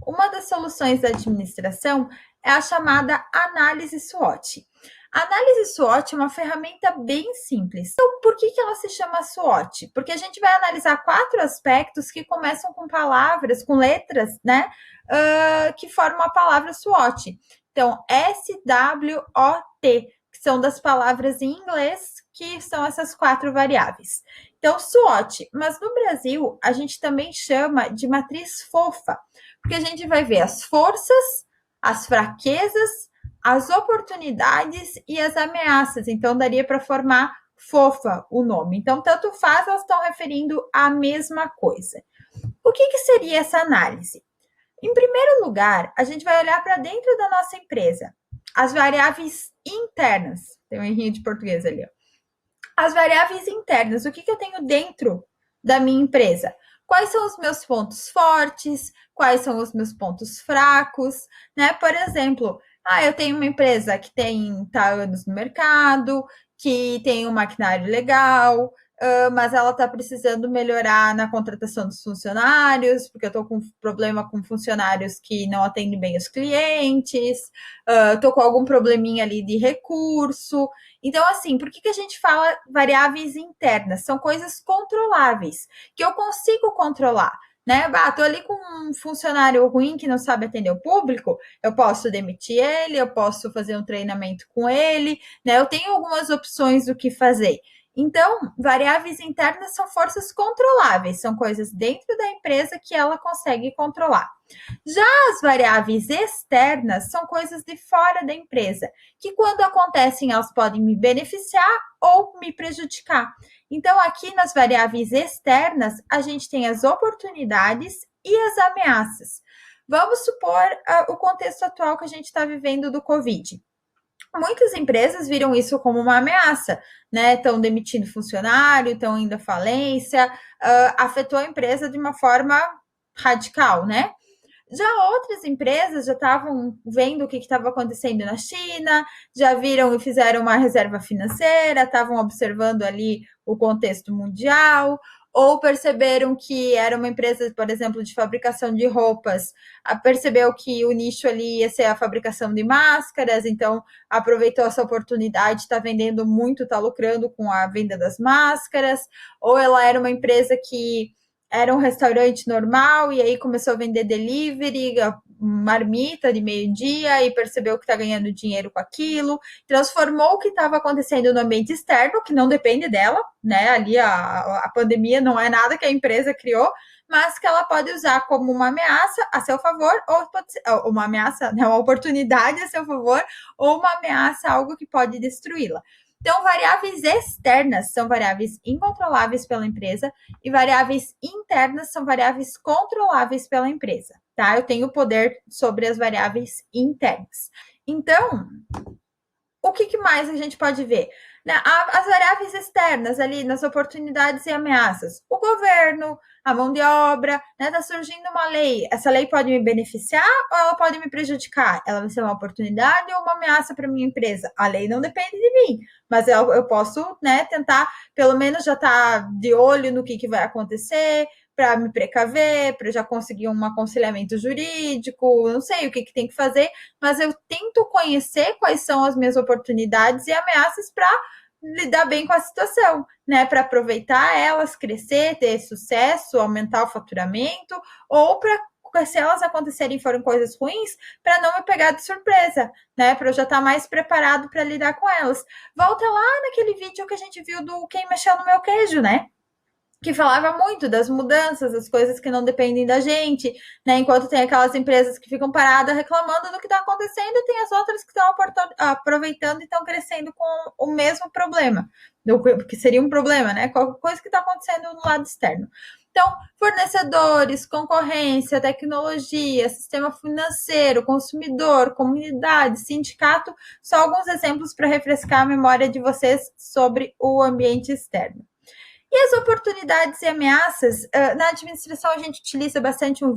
Uma das soluções da administração é a chamada análise SWOT. A análise SWOT é uma ferramenta bem simples. Então, por que ela se chama SWOT? Porque a gente vai analisar 4 aspectos que começam com palavras, com letras, né? Que formam a palavra SWOT. Então, SWOT, que são das palavras em inglês, que são essas 4 variáveis. Então, SWOT, mas no Brasil a gente também chama de matriz fofa, porque a gente vai ver as forças, as fraquezas, as oportunidades e as ameaças. Então, daria para formar fofa o nome. Então, tanto faz, elas estão referindo à mesma coisa. O que seria essa análise? Em primeiro lugar, a gente vai olhar para dentro da nossa empresa. As variáveis internas. Tem um errinho de português ali, ó. As variáveis internas, o que eu tenho dentro da minha empresa? Quais são os meus pontos fortes? Quais são os meus pontos fracos? Né? Por exemplo, eu tenho uma empresa que tem anos no mercado, que tem um maquinário legal, mas ela está precisando melhorar na contratação dos funcionários, porque eu estou com problema com funcionários que não atendem bem os clientes, estou com algum probleminha ali de recurso. Então, assim, por que a gente fala variáveis internas? São coisas controláveis, que eu consigo controlar. Né? Tô ali com um funcionário ruim que não sabe atender o público, eu posso demitir ele, eu posso fazer um treinamento com ele, né? Eu tenho algumas opções do que fazer. Então, variáveis internas são forças controláveis, são coisas dentro da empresa que ela consegue controlar. Já as variáveis externas são coisas de fora da empresa, que quando acontecem elas podem me beneficiar ou me prejudicar. Então, aqui nas variáveis externas, a gente tem as oportunidades e as ameaças. Vamos supor o contexto atual que a gente está vivendo do Covid. Muitas empresas viram isso como uma ameaça, né? Estão demitindo funcionário, estão indo à falência, afetou a empresa de uma forma radical, né? Já outras empresas já estavam vendo o que estava acontecendo na China, já viram e fizeram uma reserva financeira, estavam observando ali o contexto mundial, ou perceberam que era uma empresa, por exemplo, de fabricação de roupas, percebeu que o nicho ali ia ser a fabricação de máscaras, então aproveitou essa oportunidade, está vendendo muito, está lucrando com a venda das máscaras, ou ela era uma empresa que era um restaurante normal e aí começou a vender delivery, marmita de meio-dia e percebeu que está ganhando dinheiro com aquilo, transformou o que estava acontecendo no ambiente externo, que não depende dela, né? Ali a pandemia não é nada que a empresa criou, mas que ela pode usar como uma ameaça a seu favor, ou pode ser uma ameaça, né, uma oportunidade a seu favor, ou uma ameaça, algo que pode destruí-la. Então, variáveis externas são variáveis incontroláveis pela empresa e variáveis internas são variáveis controláveis pela empresa, tá? Eu tenho poder sobre as variáveis internas. Então, o que mais a gente pode ver? As variáveis externas ali nas oportunidades e ameaças. O governo, a mão de obra, né? Tá surgindo uma lei. Essa lei pode me beneficiar ou ela pode me prejudicar? Ela vai ser uma oportunidade ou uma ameaça para minha empresa? A lei não depende de mim, mas eu posso, né, tentar pelo menos já estar de olho no que vai acontecer, para me precaver, para já conseguir um aconselhamento jurídico, não sei o que tem que fazer, mas eu tento conhecer quais são as minhas oportunidades e ameaças para lidar bem com a situação, né? Para aproveitar elas, crescer, ter sucesso, aumentar o faturamento, ou para, se elas acontecerem e forem coisas ruins, para não me pegar de surpresa, né? Para eu já estar mais preparado para lidar com elas. Volta lá naquele vídeo que a gente viu do Quem Mexeu no Meu Queijo, né? Que falava muito das mudanças, das coisas que não dependem da gente, né? Enquanto tem aquelas empresas que ficam paradas reclamando do que está acontecendo, tem as outras que estão aproveitando e estão crescendo com o mesmo problema, que seria um problema, né? Qualquer coisa que está acontecendo no lado externo. Então, fornecedores, concorrência, tecnologia, sistema financeiro, consumidor, comunidade, sindicato, só alguns exemplos para refrescar a memória de vocês sobre o ambiente externo. E as oportunidades e ameaças, na administração a gente utiliza bastante um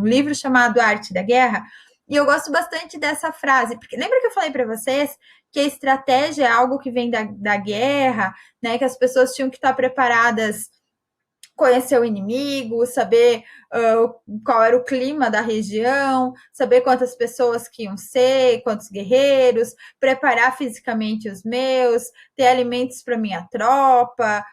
livro chamado Arte da Guerra, e eu gosto bastante dessa frase, porque lembra que eu falei para vocês que a estratégia é algo que vem da guerra, né, que as pessoas tinham que estar preparadas conhecer o inimigo, saber qual era o clima da região, saber quantas pessoas que iam ser, quantos guerreiros, preparar fisicamente os meus, ter alimentos para minha tropa,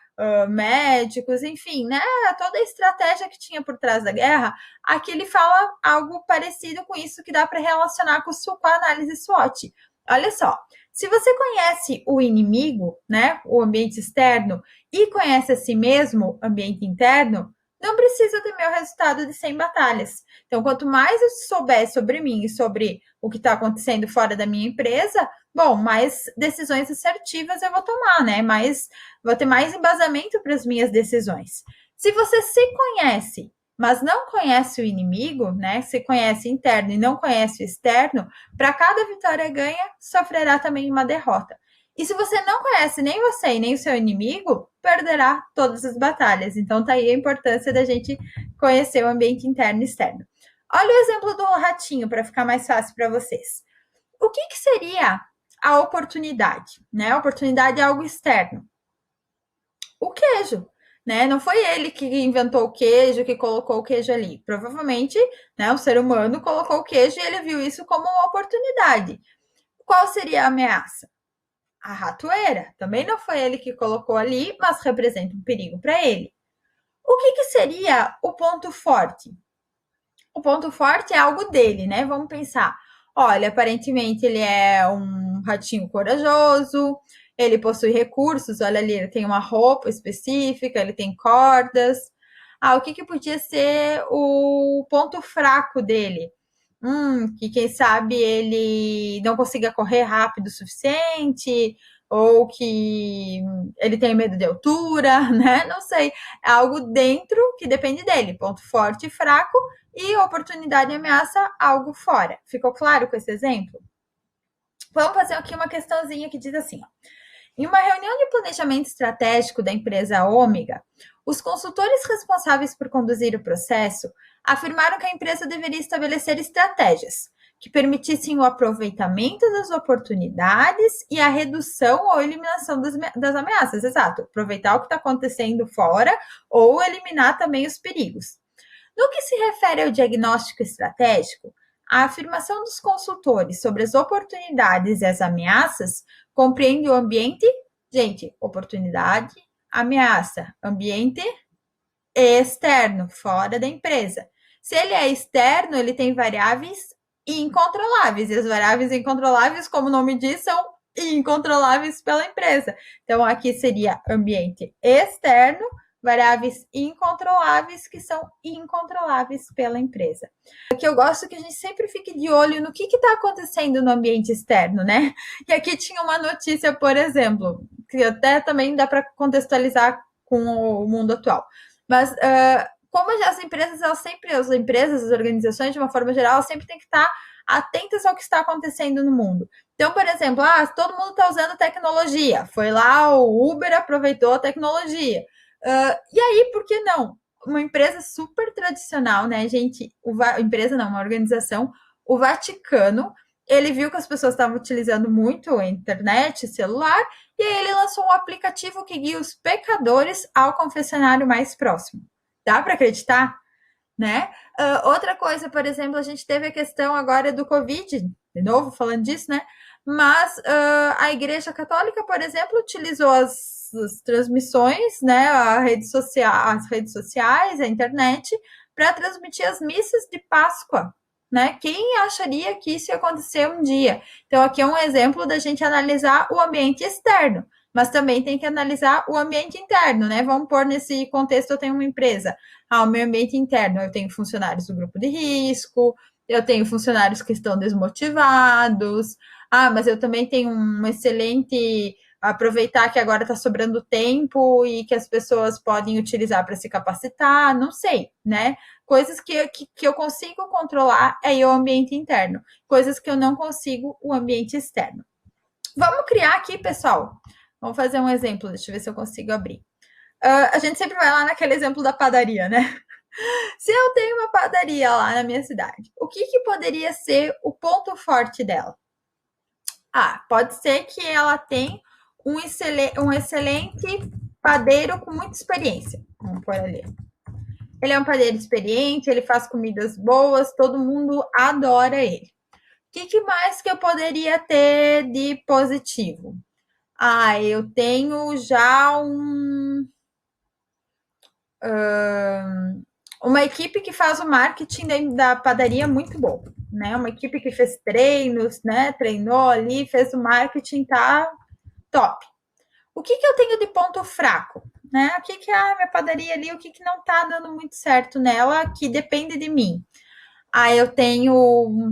médicos, enfim, né? Toda a estratégia que tinha por trás da guerra. Aqui ele fala algo parecido com isso que dá para relacionar com a análise SWOT. Olha só, se você conhece o inimigo, né, o ambiente externo, e conhece a si mesmo, ambiente interno, não precisa ter meu resultado de 100 batalhas. Então, quanto mais eu souber sobre mim e sobre o que está acontecendo fora da minha empresa, bom, mais decisões assertivas eu vou tomar, né? Vou ter mais embasamento para as minhas decisões. Se você se conhece, mas não conhece o inimigo, né? Se conhece interno e não conhece o externo, para cada vitória ganha, sofrerá também uma derrota. E se você não conhece nem você e nem o seu inimigo, perderá todas as batalhas. Então tá aí a importância da gente conhecer o ambiente interno e externo. Olha o exemplo do ratinho para ficar mais fácil para vocês. O que seria a oportunidade, né? A oportunidade é algo externo. O queijo, né? Não foi ele que inventou o queijo, que colocou o queijo ali. Provavelmente, né, o ser humano colocou o queijo e ele viu isso como uma oportunidade. Qual seria a ameaça? A ratoeira. Também não foi ele que colocou ali, mas representa um perigo para ele. O que seria o ponto forte? O ponto forte é algo dele, né? Vamos pensar. Olha, aparentemente ele é um ratinho corajoso, ele possui recursos, olha ali, ele tem uma roupa específica, ele tem cordas. O que podia ser o ponto fraco dele? Que quem sabe ele não consiga correr rápido o suficiente, ou que ele tem medo de altura, né? Não sei. É algo dentro que depende dele. Ponto forte e fraco, e oportunidade e ameaça, algo fora. Ficou claro com esse exemplo? Vamos fazer aqui uma questãozinha que diz assim, ó. Em uma reunião de planejamento estratégico da empresa Ômega, os consultores responsáveis por conduzir o processo afirmaram que a empresa deveria estabelecer estratégias que permitissem o aproveitamento das oportunidades e a redução ou eliminação das ameaças. Exato, aproveitar o que está acontecendo fora ou eliminar também os perigos. No que se refere ao diagnóstico estratégico, a afirmação dos consultores sobre as oportunidades e as ameaças compreende o ambiente, gente, oportunidade, ameaça, ambiente externo, fora da empresa. Se ele é externo, ele tem variáveis incontroláveis, e as variáveis incontroláveis, como o nome diz, são incontroláveis pela empresa. Então, aqui seria ambiente externo, variáveis incontroláveis que são incontroláveis pela empresa. Aqui eu gosto que a gente sempre fique de olho no que está acontecendo no ambiente externo, né? E aqui tinha uma notícia, por exemplo, que até também dá para contextualizar com o mundo atual. Mas como as empresas, as organizações, de uma forma geral, elas sempre têm que estar atentas ao que está acontecendo no mundo. Então, por exemplo, todo mundo está usando tecnologia. Foi lá, o Uber aproveitou a tecnologia. E aí, por que não? Uma empresa super tradicional, né, gente? Empresa não, uma organização, o Vaticano, ele viu que as pessoas estavam utilizando muito a internet, celular, e aí ele lançou um aplicativo que guia os pecadores ao confessionário mais próximo. Dá para acreditar? Né? Outra coisa, por exemplo, a gente teve a questão agora do Covid, de novo falando disso, né? Mas a Igreja Católica, por exemplo, utilizou as transmissões, né? As redes sociais, a internet, para transmitir as missas de Páscoa, né? Quem acharia que isso ia acontecer um dia? Então, aqui é um exemplo da gente analisar o ambiente externo, mas também tem que analisar o ambiente interno, né? Vamos pôr nesse contexto, eu tenho uma empresa. O meu ambiente interno, eu tenho funcionários do grupo de risco, eu tenho funcionários que estão desmotivados, mas eu também tenho um excelente aproveitar que agora está sobrando tempo e que as pessoas podem utilizar para se capacitar, não sei, né? Coisas que eu consigo controlar é o ambiente interno, coisas que eu não consigo, o ambiente externo. Vamos criar aqui, pessoal. Vamos fazer um exemplo, deixa eu ver se eu consigo abrir. A gente sempre vai lá naquele exemplo da padaria, né? Se eu tenho uma padaria lá na minha cidade, o que poderia ser o ponto forte dela? Pode ser que ela tenha um excelente padeiro com muita experiência. Vamos pôr ali. Ele é um padeiro experiente, ele faz comidas boas, todo mundo adora ele. O que mais que eu poderia ter de positivo? Eu tenho já uma equipe que faz o marketing da padaria muito bom, né? Uma equipe que fez treinos, né? Treinou ali, fez o marketing, tá top. O que eu tenho de ponto fraco? Né? O que a minha padaria ali, o que não tá dando muito certo nela, que depende de mim? Eu tenho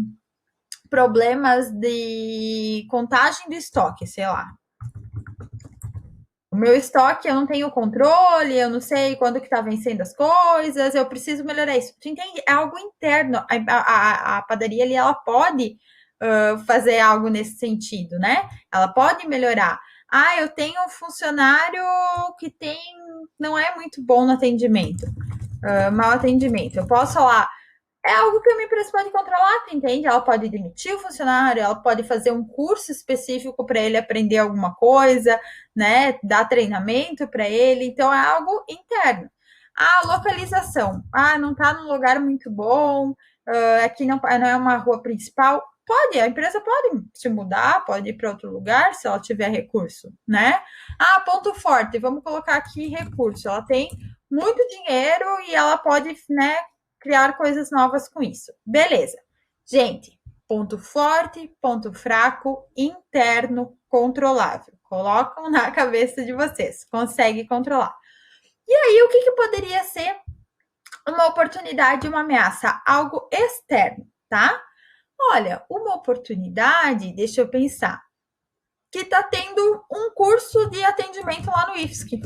problemas de contagem de estoque, sei lá. O meu estoque, eu não tenho controle, eu não sei quando que tá vencendo as coisas, eu preciso melhorar isso. Tu entende? É algo interno. A padaria ali, ela pode fazer algo nesse sentido, né? Ela pode melhorar. Eu tenho um funcionário que não é muito bom no atendimento, mau atendimento. Eu posso falar, é algo que a minha empresa pode controlar, tu entende? Ela pode demitir o funcionário, ela pode fazer um curso específico para ele aprender alguma coisa, né? Dar treinamento para ele. Então, é algo interno. Localização. Não está num lugar muito bom, aqui não é uma rua principal. Pode, a empresa pode se mudar, pode ir para outro lugar se ela tiver recurso, né? Ponto forte, vamos colocar aqui recurso. Ela tem muito dinheiro e ela pode, né, criar coisas novas com isso. Beleza. Gente, ponto forte, ponto fraco, interno, controlável. Colocam na cabeça de vocês. Consegue controlar. E aí, o que poderia ser uma oportunidade, uma ameaça? Algo externo, tá? Olha, uma oportunidade, deixa eu pensar, que está tendo um curso de atendimento lá no IFSC.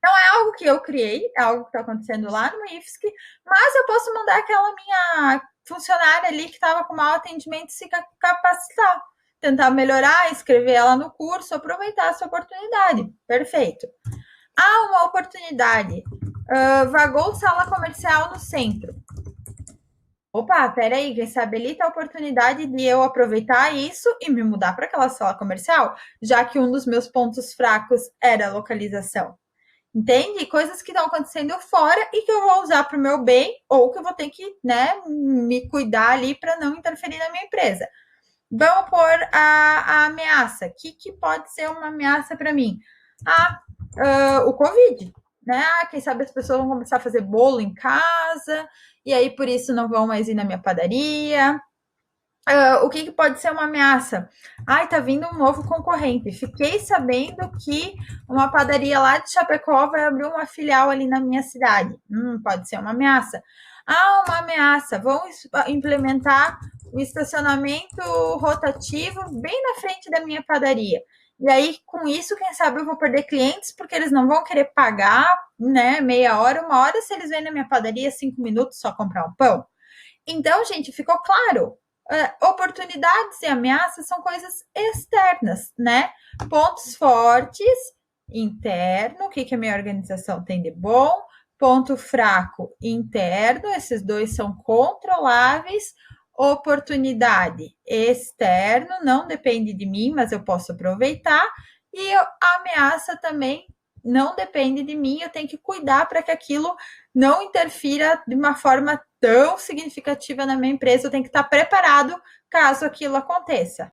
Não é algo que eu criei, é algo que está acontecendo lá no IFSC, mas eu posso mandar aquela minha funcionária ali que estava com mau atendimento se capacitar, tentar melhorar, escrever ela no curso, aproveitar essa oportunidade. Perfeito. Uma oportunidade. Vagou sala comercial no centro. Opa, peraí, quem sabe ali tá a oportunidade de eu aproveitar isso e me mudar para aquela sala comercial, já que um dos meus pontos fracos era a localização. Entende? Coisas que estão acontecendo fora e que eu vou usar para o meu bem ou que eu vou ter que, né, me cuidar ali para não interferir na minha empresa. Vamos pôr a ameaça. O que pode ser uma ameaça para mim? O Covid, né? Quem sabe as pessoas vão começar a fazer bolo em casa e aí por isso não vão mais ir na minha padaria. O que pode ser uma ameaça? Tá vindo um novo concorrente. Fiquei sabendo que uma padaria lá de Chapecó vai abrir uma filial ali na minha cidade. Pode ser uma ameaça. Uma ameaça. Vão implementar um estacionamento rotativo bem na frente da minha padaria. E aí, com isso, quem sabe eu vou perder clientes, porque eles não vão querer pagar, né, meia hora, uma hora, se eles vêm na minha padaria 5 minutos só comprar um pão. Então, gente, ficou claro? Oportunidades e ameaças são coisas externas, né? Pontos fortes, interno, o que a minha organização tem de bom. Ponto fraco, interno, esses dois são controláveis. Oportunidade, externo, não depende de mim, mas eu posso aproveitar. E a ameaça também não depende de mim, eu tenho que cuidar para que aquilo não interfira de uma forma tão significativa na minha empresa, eu tenho que estar preparado caso aquilo aconteça.